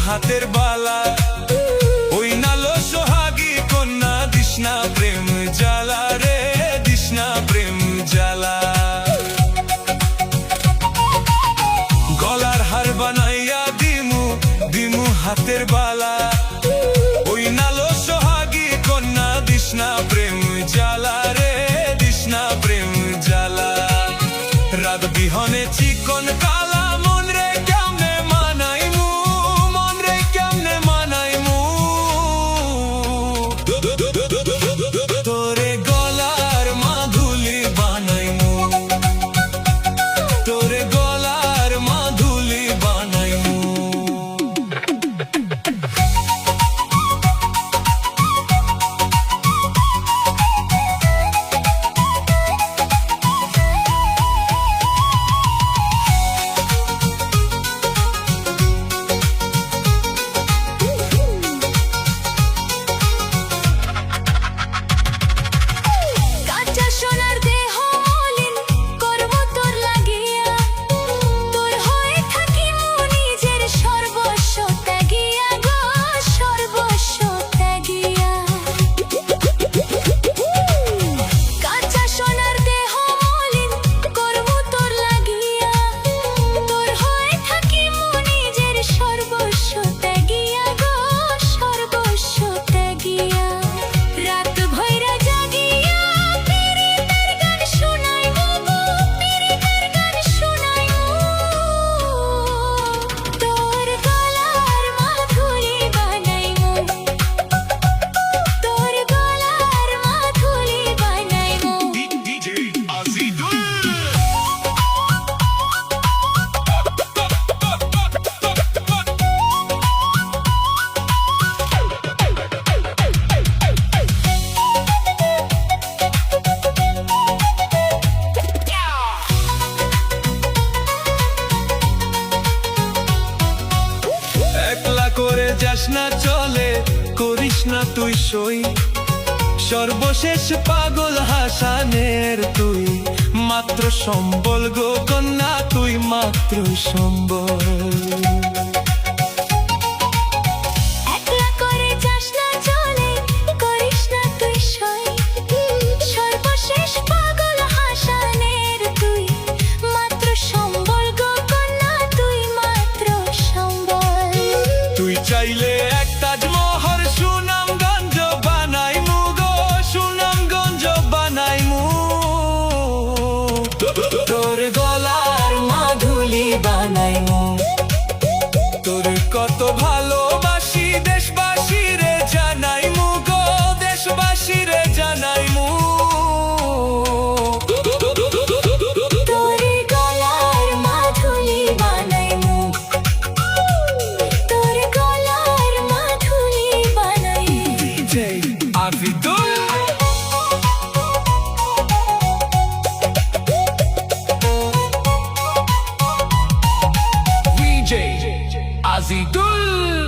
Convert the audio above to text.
হাতের বালা, ওই নালো সোহাগী কন্যা, দিশনা প্রেম জ্বালা রে, দিশনা প্রেম জ্বালা। গলার হার বানাইয়া দিমু, দিমু হাতের বালা, ওই নালো সোহাগী কন্যা, দিশনা প্রেম জ্বালা রে, দিশনা প্রেম জ্বালা। রাত বিহনে চিকন কালা, মন রে কেমনে মানাইমু, মন রে কেমনে মানাইমু। তোরে গলার মাধুলি বানাইমু, তোরে গলার মাধুলি বানাইমু। করে যাস না চলে, করিস না তুই সই, সর্বশেষ পাগল হাসানের তুই, মাত্র সম্বল গো কন্যা, তুই মাত্র সম্বল। চাইলে এক তাজমহল সুনামগঞ্জ বানাইমু গো, সুনামগঞ্জ বানাইমু। তোর গলার মাধুলি বানাইমু, তোর কত ভালোবাসি দেশবাসী রে জানাইমু গো, দেশবাসী রে জানাইমু। VJ Azidul